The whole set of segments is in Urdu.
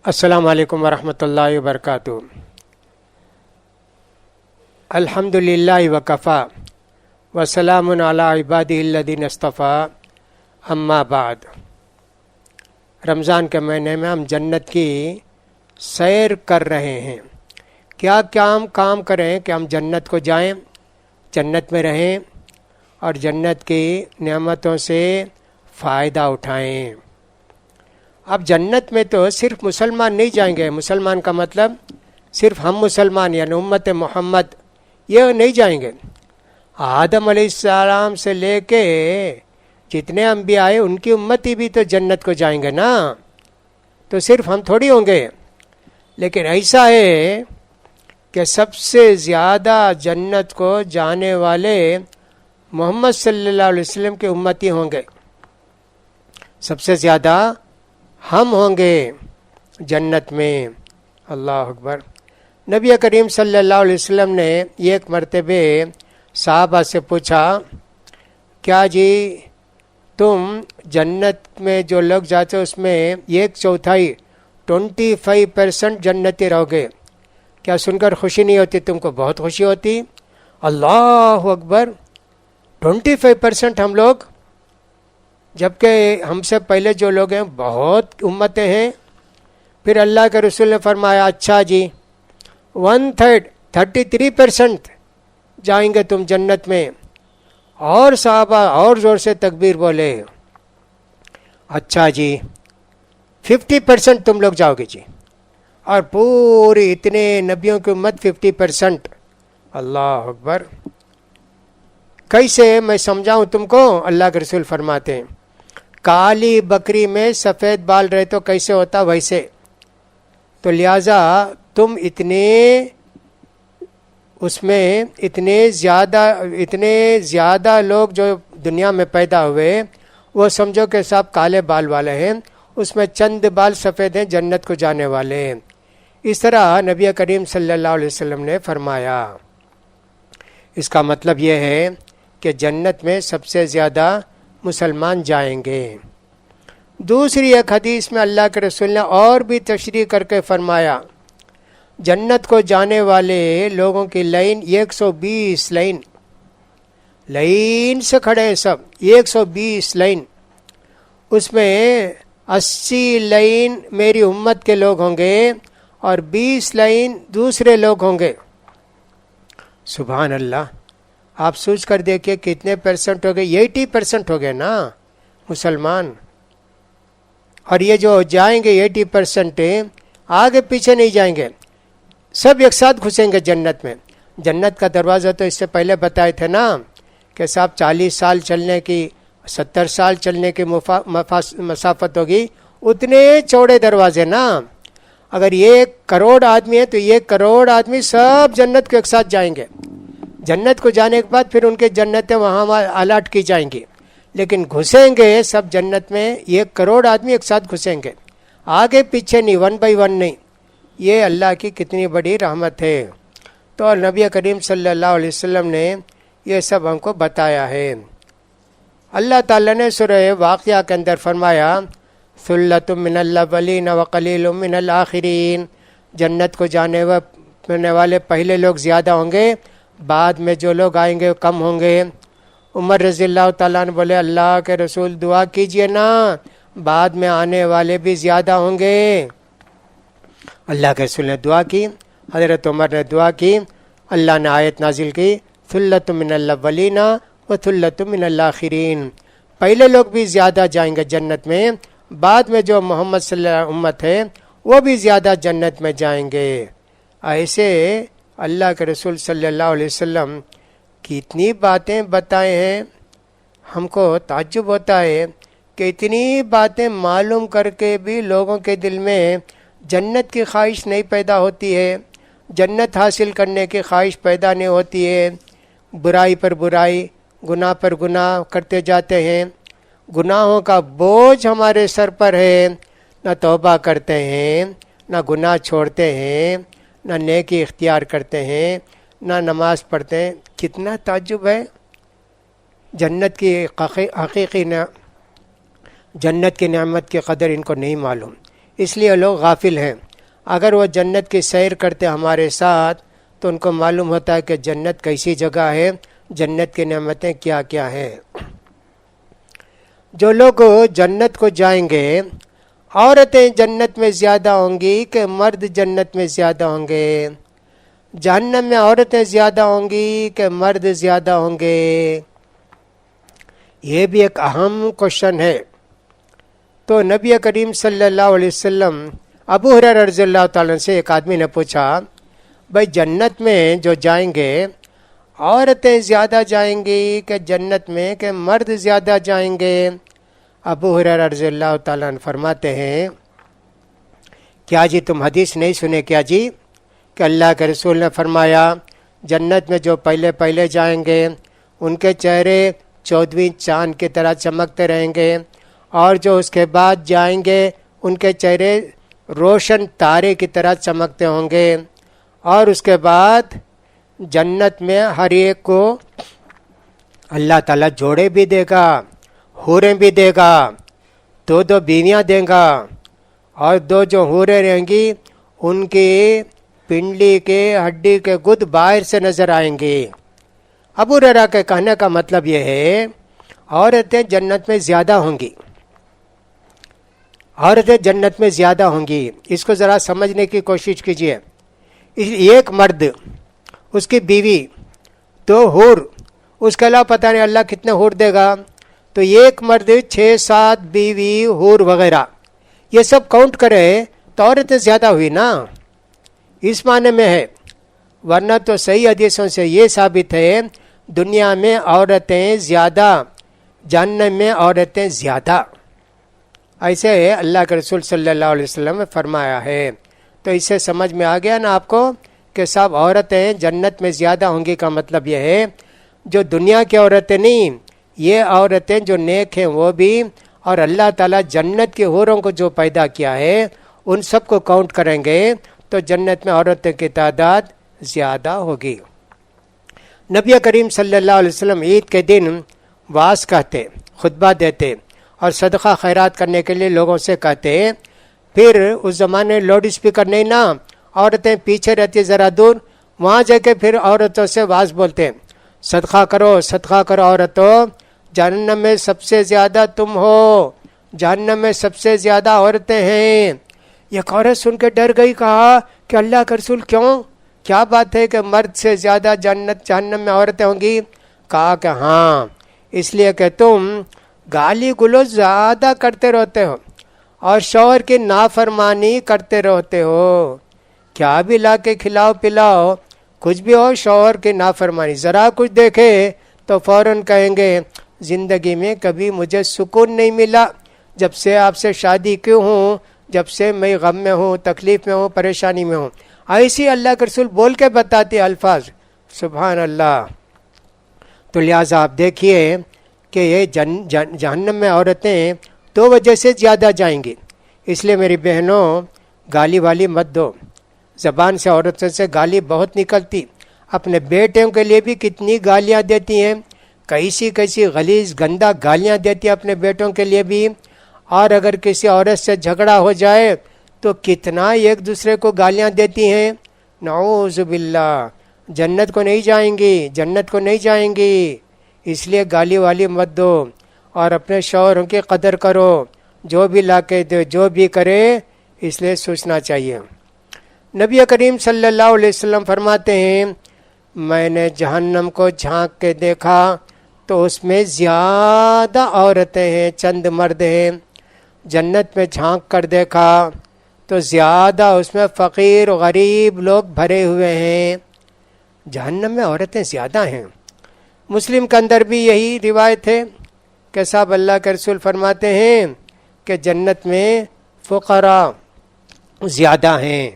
السلام علیکم ورحمۃ اللہ وبرکاتہ۔ الحمد للہ وکفا وسلام علی عبادہ الذین اصطفیٰ، اما بعد۔ رمضان کے مہینے میں ہم جنت کی سیر کر رہے ہیں۔ کیا کام کریں کہ ہم جنت کو جائیں، جنت میں رہیں اور جنت کی نعمتوں سے فائدہ اٹھائیں۔ اب جنت میں تو صرف مسلمان نہیں جائیں گے، مسلمان کا مطلب صرف ہم مسلمان یعنی امت محمد یہ نہیں جائیں گے۔ آدم علیہ السلام سے لے کے جتنے انبیاء آئے ان کی امتی بھی تو جنت کو جائیں گے نا، تو صرف ہم تھوڑی ہوں گے۔ لیکن ایسا ہے کہ سب سے زیادہ جنت کو جانے والے محمد صلی اللہ علیہ وسلم کے امتی ہوں گے، سب سے زیادہ ہم ہوں گے جنت میں۔ اللہ اکبر۔ نبی کریم صلی اللہ علیہ وسلم نے ایک مرتبہ صحابہ سے پوچھا، کیا جی تم جنت میں جو لوگ جاتے اس میں 1/4 25% جنتی رہو گے، کیا سن کر خوشی نہیں ہوتی؟ تم کو بہت خوشی ہوتی؟ اللہ اکبر، 25% ہم لوگ، جبکہ ہم سے پہلے جو لوگ ہیں بہت امتیں ہیں۔ پھر اللہ کے رسول نے فرمایا، اچھا جی 1/3 33% جائیں گے تم جنت میں۔ اور صحابہ اور زور سے تکبیر بولے، اچھا جی 50% تم لوگ جاؤ گے جی، اور پوری اتنے نبیوں کی امت 50%۔ اللہ اکبر۔ کیسے میں سمجھاؤں تم کو؟ اللہ کے رسول فرماتے ہیں، کالی بکری میں سفید بال رہے تو کیسے ہوتا ویسے، تو لہذا تم اس میں اتنے زیادہ لوگ جو دنیا میں پیدا ہوئے وہ سمجھو کہ سب کالے بال والے ہیں، اس میں چند بال سفید ہیں جنت کو جانے والے ہیں۔ اس طرح نبی کریم صلی اللہ علیہ وسلم نے فرمایا۔ اس کا مطلب یہ ہے کہ جنت میں سب سے زیادہ مسلمان جائیں گے۔ دوسری ایک حدیث میں اللہ کے رسول نے اور بھی تشریح کر کے فرمایا، جنت کو جانے والے لوگوں کی لائن 120 لائن سے کھڑے ہیں، سب 120 لائن، اس میں 80 لائن میری امت کے لوگ ہوں گے اور 20 لائن دوسرے لوگ ہوں گے۔ سبحان اللہ۔ آپ سوچ کر دیکھیے کتنے % ہو گئے؟ 80% ہو گئے نا مسلمان۔ اور یہ جو جائیں گے 80% آگے پیچھے نہیں جائیں گے، سب ایک ساتھ گھسیں گے جنت میں۔ جنت کا دروازہ تو اس سے پہلے بتائے تھے نا کہ صاحب 40 سال چلنے کی، 70 سال چلنے کی مسافت ہوگی، اتنے چوڑے دروازے نا۔ اگر 1 کروڑ آدمی ہے تو 1 کروڑ آدمی سب جنت کو ایک ساتھ جائیں گے۔ جنت کو جانے کے بعد پھر ان کے جنتیں وہاں الاٹ کی جائیں گی، لیکن گھسیں گے سب جنت میں 1 کروڑ آدمی ایک ساتھ گھسیں گے، آگے پیچھے نہیں، 1 by 1 نہیں۔ یہ اللہ کی کتنی بڑی رحمت ہے۔ تو نبی کریم صلی اللہ علیہ وسلم نے یہ سب ہم کو بتایا ہے۔ اللہ تعالیٰ نے سورہ واقعہ کے اندر فرمایا، ثلۃ من الاولین وقلیل من الآخرین، جنت کو جانے والے پہلے لوگ زیادہ ہوں گے، بعد میں جو لوگ آئیں گے وہ کم ہوں گے۔ عمر رضی اللہ تعالیٰ نے بولے، اللہ کے رسول دعا کیجئے نا، بعد میں آنے والے بھی زیادہ ہوں گے۔ اللہ کے رسول نے دعا کی، حضرت عمر نے دعا کی، اللہ نے آیت نازل کی، ثلۃ من الاولین وثلۃ من الآخرین، پہلے لوگ بھی زیادہ جائیں گے جنت میں، بعد میں جو محمد صلی اللہ علیہ وسلم امت ہے وہ بھی زیادہ جنت میں جائیں گے۔ ایسے اللہ کے رسول صلی اللہ علیہ وسلم کتنی باتیں بتائے ہیں، ہم کو تعجب ہوتا ہے کہ اتنی باتیں معلوم کر کے بھی لوگوں کے دل میں جنت کی خواہش نہیں پیدا ہوتی ہے، جنت حاصل کرنے کی خواہش پیدا نہیں ہوتی ہے۔ برائی پر برائی، گناہ پر گناہ کرتے جاتے ہیں، گناہوں کا بوجھ ہمارے سر پر ہے، نہ توبہ کرتے ہیں، نہ گناہ چھوڑتے ہیں، نہ نیکی اختیار کرتے ہیں، نہ نماز پڑھتے ہیں۔ کتنا تعجب ہے۔ جنت کی حقیقی جنت کی نعمت کی قدر ان کو نہیں معلوم، اس لیے لوگ غافل ہیں. اگر وہ جنت کی سیر کرتے ہمارے ساتھ تو ان کو معلوم ہوتا ہے کہ جنت کیسی جگہ ہے، جنت کی نعمتیں کیا کیا ہیں. جو لوگ جنت کو جائیں گے، عورتیں جنت میں زیادہ ہوں گی کہ مرد جنت میں زیادہ ہوں گے؟ جہنم میں عورتیں زیادہ ہوں گی کہ مرد زیادہ ہوں گے؟ یہ بھی ایک اہم کوشچن ہے. تو نبی کریم صلی اللہ علیہ وسلم، ابو ہریرہ رضی اللہ تعالیٰ سے ایک آدمی نے پوچھا، بھائی جنت میں جو جائیں گے عورتیں زیادہ جائیں گی کہ جنت میں کہ مرد زیادہ جائیں گے؟ ابو ہریرہ رضی اللہ تعالیٰ عنہ فرماتے ہیں، کیا جی تم حدیث نہیں سنے کیا جی کہ اللہ کے رسول نے فرمایا جنت میں جو پہلے پہلے جائیں گے ان کے چہرے 14ویں چاند کی طرح چمکتے رہیں گے، اور جو اس کے بعد جائیں گے ان کے چہرے روشن تارے کی طرح چمکتے ہوں گے، اور اس کے بعد جنت میں ہر ایک کو اللہ تعالیٰ جوڑے بھی دے گا، حوریں بھی دے گا، 2 بیویاں دے گا، اور 2 جو حوریں رہیں گی ان کی پنڈلی کے ہڈی کے گد باہر سے نظر آئیں گے. ابو ہریرہ کے کہنے کا مطلب یہ ہے عورتیں جنت میں زیادہ ہوں گی، عورتیں جنت میں زیادہ ہوں گی. اس کو ذرا سمجھنے کی کوشش کیجیے. ایک مرد، اس کی بیوی، 2 حور، اس کے علاوہ پتہ نہیں اللہ کتنے حور دے گا، تو ایک مرد 6-7 بیوی حور وغیرہ یہ سب کاؤنٹ کرے تو عورتیں زیادہ ہوئی نا، اس معنی میں ہے. ورنہ تو صحیح حدیثوں سے یہ ثابت ہے دنیا میں عورتیں زیادہ، جہنم میں عورتیں زیادہ. ایسے اللہ کے رسول صلی اللہ علیہ وسلم نے فرمایا ہے. تو اس سے سمجھ میں آ گیا نا آپ کو کہ سب عورتیں جنت میں زیادہ ہوں گی کا مطلب یہ ہے جو دنیا کی عورتیں نہیں، یہ عورتیں جو نیک ہیں وہ بھی، اور اللہ تعالیٰ جنت کی حوروں کو جو پیدا کیا ہے ان سب کو کاؤنٹ کریں گے تو جنت میں عورتوں کی تعداد زیادہ ہوگی. نبی کریم صلی اللہ علیہ وسلم عید کے دن واعظ کہتے، خطبہ دیتے اور صدقہ خیرات کرنے کے لیے لوگوں سے کہتے. پھر اس زمانے لاؤڈ اسپیکر نہیں نا، عورتیں پیچھے رہتی ذرا دور، وہاں جا کے پھر عورتوں سے واعظ بولتے، صدقہ کرو صدقہ کرو عورتوں، جہنم میں سب سے زیادہ تم ہو، جہنم میں سب سے زیادہ عورتیں ہیں. ایک عورت سن کے ڈر گئی، کہا کہ اللہ کا رسول کیا بات ہے کہ مرد سے زیادہ جہنم میں عورتیں ہوں گی؟ کہا کہ ہاں، اس لیے کہ تم گالی گلوچ زیادہ کرتے رہتے ہو اور شوہر کی نافرمانی کرتے رہتے ہو. کیا بھی لا کے کھلاؤ پلاؤ، کچھ بھی ہو، شوہر کی نافرمانی، ذرا کچھ دیکھے تو فوراً کہیں گے زندگی میں کبھی مجھے سکون نہیں ملا، جب سے آپ سے شادی کیوں ہوں، جب سے میں غم میں ہوں، تکلیف میں ہوں، پریشانی میں ہوں. ایسی اللہ کے رسول بول کے بتاتے الفاظ، سبحان اللہ. تو لہٰذا آپ دیکھیے کہ یہ جہنم میں عورتیں 2 وجہ سے زیادہ جائیں گی. اس لیے میری بہنوں گالی والی مت دو، زبان سے عورتوں سے گالی بہت نکلتی. اپنے بیٹوں کے لیے بھی کتنی گالیاں دیتی ہیں، کیسی غلیظ گندا گالیاں دیتی ہیں اپنے بیٹوں کے لیے بھی. اور اگر کسی عورت سے جھگڑا ہو جائے تو کتنا ایک دوسرے کو گالیاں دیتی ہیں. نعوذ باللہ، جنت کو نہیں جائیں گی، جنت کو نہیں جائیں گی. اس لیے گالی والی مت دو اور اپنے شوہروں کی قدر کرو، جو بھی لا کے دے، جو بھی کرے، اس لیے سوچنا چاہیے. نبی کریم صلی اللہ علیہ وسلم فرماتے ہیں میں نے جہنم کو جھانک کے دیکھا تو اس میں زیادہ عورتیں ہیں، چند مرد ہیں. جنت میں جھانک کر دیکھا تو زیادہ اس میں فقیر غریب لوگ بھرے ہوئے ہیں. جہنم میں عورتیں زیادہ ہیں. مسلم کے اندر بھی یہی روایت ہے کہ صاحب اللہ کے رسول فرماتے ہیں کہ جنت میں فقراء زیادہ ہیں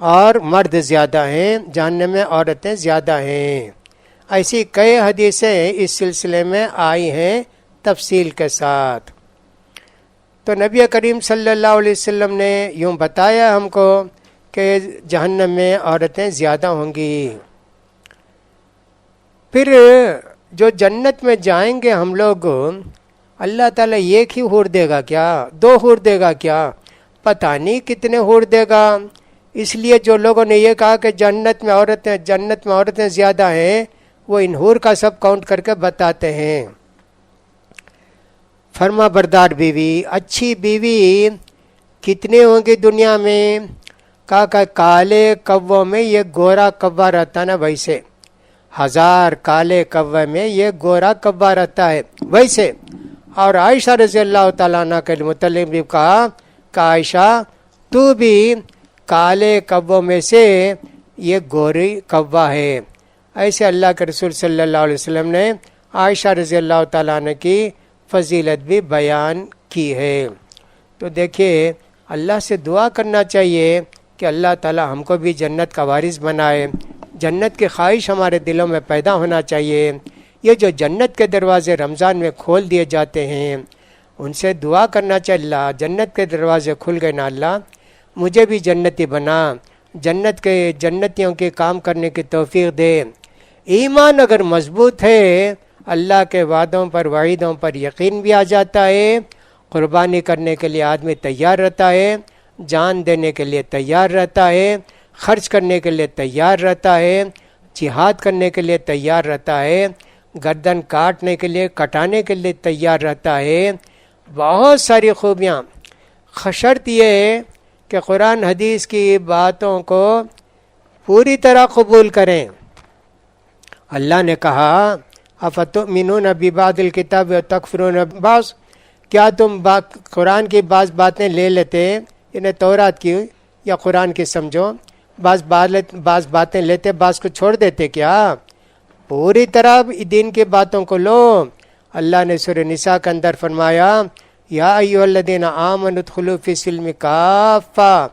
اور مرد زیادہ ہیں، جہنم میں عورتیں زیادہ ہیں. ایسی کئی حدیثیں اس سلسلے میں آئی ہیں تفصیل کے ساتھ. تو نبی کریم صلی اللہ علیہ وسلم نے یوں بتایا ہم کو کہ جہنم میں عورتیں زیادہ ہوں گی. پھر جو جنت میں جائیں گے ہم لوگ، اللہ تعالیٰ ایک ہی حور دے گا کیا؟ 2 حور دے گا کیا؟ پتہ نہیں کتنے حور دے گا. اس لیے جو لوگوں نے یہ کہا کہ جنت میں عورتیں زیادہ ہیں، وہ ان حور کا سب کاؤنٹ کر کے بتاتے ہیں. فرما بردار بیوی، اچھی بیوی کتنے ہوں گی دنیا میں؟ کہا کہ کالے کووں میں یہ گورا کوا رہتا نا ویسے، 1000 کالے کوے میں یہ گورا کوا رہتا ہے ویسے. اور عائشہ رضی اللہ تعالیٰ عنہ کے متعلق بھی کہا کہ عائشہ تو بھی کالے کووں میں سے یہ گوری کوا ہے. ایسے اللہ کے رسول صلی اللہ علیہ وسلم نے عائشہ رضی اللہ تعالیٰ عنہ کی فضیلت بھی بیان کی ہے. تو دیکھیے اللہ سے دعا کرنا چاہیے کہ اللہ تعالیٰ ہم کو بھی جنت کا وارث بنائے. جنت کی خواہش ہمارے دلوں میں پیدا ہونا چاہیے. یہ جو جنت کے دروازے رمضان میں کھول دیے جاتے ہیں، ان سے دعا کرنا چاہیے، اللہ جنت کے دروازے کھل گئے نا، اللہ مجھے بھی جنتی بنا، جنتیوں کے کام کرنے کی توفیق دے. ایمان اگر مضبوط ہے، اللہ کے وعدوں پر وعیدوں پر یقین بھی آ جاتا ہے. قربانی کرنے کے لیے آدمی تیار رہتا ہے، جان دینے کے لیے تیار رہتا ہے، خرچ کرنے کے لیے تیار رہتا ہے، جہاد کرنے کے لیے تیار رہتا ہے، گردن کاٹنے کے لیے کٹانے کے لیے تیار رہتا ہے. بہت ساری خوبیاں. شرط یہ ہے کہ قرآن حدیث کی باتوں کو پوری طرح قبول کریں. اللہ نے کہا افتؤمنون ببعض الکتاب وتکفرون ببعض، کیا تم قرآن کی بعض باتیں لے لیتے، انہیں تورات کی یا قرآن کی سمجھو، بعض باتیں لیتے بعض کو چھوڑ دیتے؟ کیا پوری طرح دین کی باتوں کو لو. اللہ نے سورہ نساء کے اندر فرمایا یا ایھا الذین آمنوا ادخلوا فی السلم کافہ،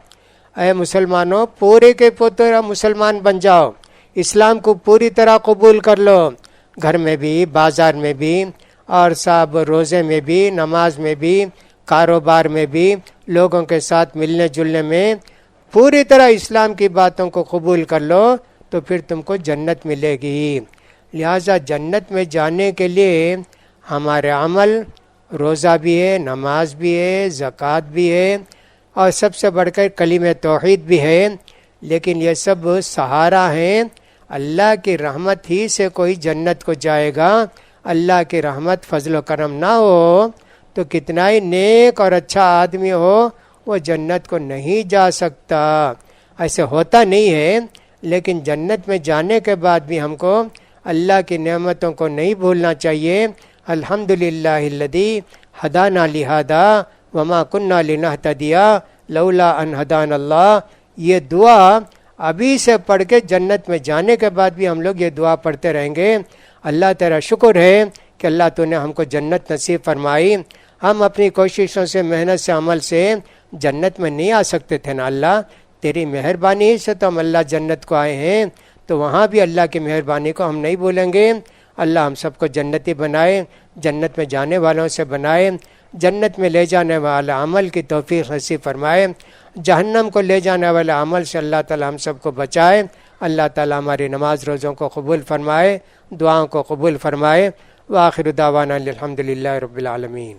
اے مسلمانوں پورے کے پورا مسلمان بن جاؤ، اسلام کو پوری طرح قبول کر لو. گھر میں بھی، بازار میں بھی، اور صاحب روزے میں بھی، نماز میں بھی، کاروبار میں بھی، لوگوں کے ساتھ ملنے جلنے میں پوری طرح اسلام کی باتوں کو قبول کر لو، تو پھر تم کو جنت ملے گی. لہٰذا جنت میں جانے کے لیے ہمارے عمل، روزہ بھی ہے، نماز بھی ہے، زکوٰۃ بھی ہے، اور سب سے بڑھ کر کلمہ توحید بھی ہے. لیکن یہ سب سہارا ہیں. اللہ کی رحمت ہی سے کوئی جنت کو جائے گا. اللہ کی رحمت فضل و کرم نہ ہو تو کتنا ہی نیک اور اچھا آدمی ہو، وہ جنت کو نہیں جا سکتا. ایسے ہوتا نہیں ہے، لیکن جنت میں جانے کے بعد بھی ہم کو اللہ کی نعمتوں کو نہیں بھولنا چاہیے. الحمدللہ الذی ہدانا لہذا وما کننا لنہتدی لولا ان ہدانا اللہ. یہ دعا ابھی سے پڑھ کے جنت میں جانے کے بعد بھی ہم لوگ یہ دعا پڑھتے رہیں گے. اللہ تیرا شکر ہے کہ اللہ تو نے ہم کو جنت نصیب فرمائی. ہم اپنی کوششوں سے، محنت سے، عمل سے جنت میں نہیں آ سکتے تھے نا اللہ، تیری مہربانی سے تو ہم اللہ جنت کو آئے ہیں. تو وہاں بھی اللہ کی مہربانی کو ہم نہیں بھولیں گے. اللہ ہم سب کو جنتی بنائے، جنت میں جانے والوں سے بنائے، جنت میں لے جانے والا عمل کی توفیق نصیب فرمائے، جہنم کو لے جانے والے عمل سے اللہ تعالی ہم سب کو بچائے. اللہ تعالی ہماری نماز روزوں کو قبول فرمائے، دعاؤں کو قبول فرمائے. وآخر دعوانا الحمدللہ رب العالمین.